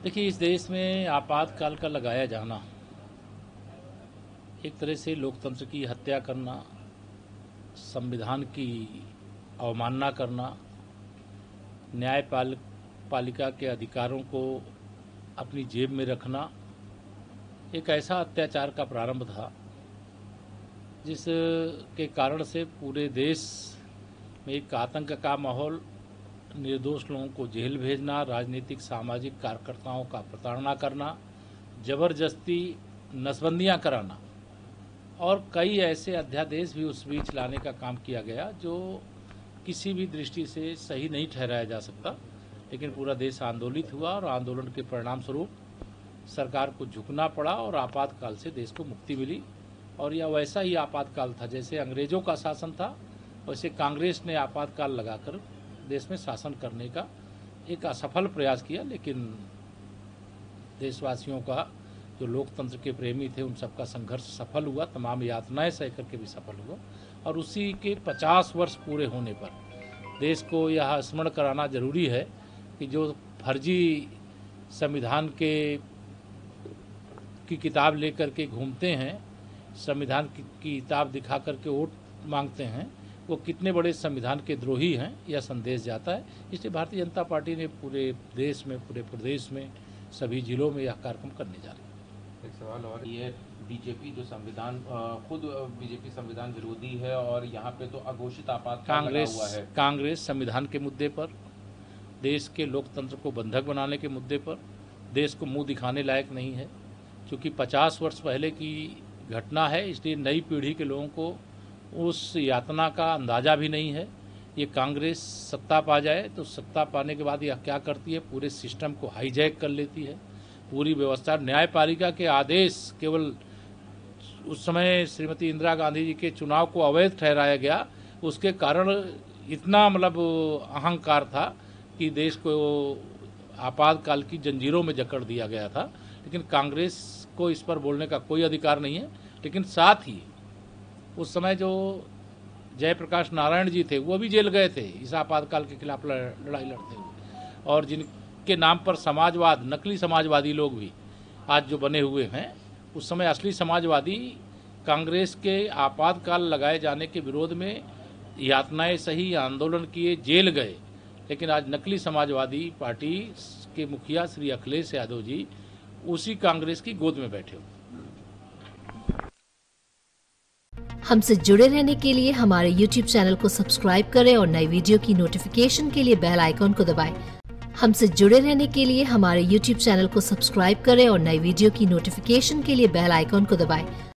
देखिए, इस देश में आपातकाल का लगाया जाना एक तरह से लोकतंत्र की हत्या करना, संविधान की अवमानना करना, न्यायपालिका के अधिकारों को अपनी जेब में रखना एक ऐसा अत्याचार का प्रारंभ था जिसके कारण से पूरे देश में एक आतंक का माहौल, निर्दोष लोगों को जेल भेजना, राजनीतिक सामाजिक कार्यकर्ताओं का प्रताड़ना करना, जबरदस्ती नसबंदियां कराना और कई ऐसे अध्यादेश भी उस बीच लाने का काम किया गया जो किसी भी दृष्टि से सही नहीं ठहराया जा सकता। लेकिन पूरा देश आंदोलित हुआ और आंदोलन के परिणाम स्वरूप सरकार को झुकना पड़ा और आपातकाल से देश को मुक्ति मिली। और यह वैसा ही आपातकाल था जैसे अंग्रेजों का शासन था, वैसे कांग्रेस ने आपातकाल लगाकर देश में शासन करने का एक असफल प्रयास किया। लेकिन देशवासियों का, जो लोकतंत्र के प्रेमी थे, उन सबका संघर्ष सफल हुआ, तमाम यातनाएं सह करके भी सफल हुआ। और उसी के 50 वर्ष पूरे होने पर देश को यह स्मरण कराना जरूरी है कि जो फर्जी संविधान की किताब लेकर के घूमते हैं, संविधान की किताब दिखा करके वोट मांगते हैं, वो कितने बड़े संविधान के द्रोही हैं, यह संदेश जाता है। इसलिए भारतीय जनता पार्टी ने पूरे देश में, पूरे प्रदेश में, सभी जिलों में यह कार्यक्रम करने जा रही है। एक सवाल और, ये बीजेपी जो संविधान, खुद बीजेपी संविधान विरोधी है और यहाँ पे तो अघोषित आपातकाल लगा हुआ है। कांग्रेस संविधान के मुद्दे पर, देश के लोकतंत्र को बंधक बनाने के मुद्दे पर देश को मुंह दिखाने लायक नहीं है। क्योंकि 50 वर्ष पहले की घटना है, इसलिए नई पीढ़ी के लोगों को उस यातना का अंदाज़ा भी नहीं है। ये कांग्रेस सत्ता पा जाए तो सत्ता पाने के बाद यह क्या करती है, पूरे सिस्टम को हाईजैक कर लेती है, पूरी व्यवस्था। न्यायपालिका के आदेश, केवल उस समय श्रीमती इंदिरा गांधी जी के चुनाव को अवैध ठहराया गया, उसके कारण इतना अहंकार था कि देश को आपातकाल की जंजीरों में जकड़ दिया गया था। लेकिन कांग्रेस को इस पर बोलने का कोई अधिकार नहीं है। लेकिन साथ ही उस समय जो जयप्रकाश नारायण जी थे, वो भी जेल गए थे इस आपातकाल के खिलाफ लड़ाई लड़ते हुए। और जिनके नाम पर समाजवाद, नकली समाजवादी लोग भी आज जो बने हुए हैं, उस समय असली समाजवादी कांग्रेस के आपातकाल लगाए जाने के विरोध में यातनाएं सही, आंदोलन किए, जेल गए। लेकिन आज नकली समाजवादी पार्टी के मुखिया श्री अखिलेश यादव जी उसी कांग्रेस की गोद में बैठे हुए। हमसे जुड़े रहने के लिए हमारे YouTube चैनल को सब्सक्राइब करें और नई वीडियो की नोटिफिकेशन के लिए बेल आइकॉन को दबाएं। हमसे जुड़े रहने के लिए हमारे YouTube चैनल को सब्सक्राइब करें और नई वीडियो की नोटिफिकेशन के लिए बेल आइकॉन को दबाएं।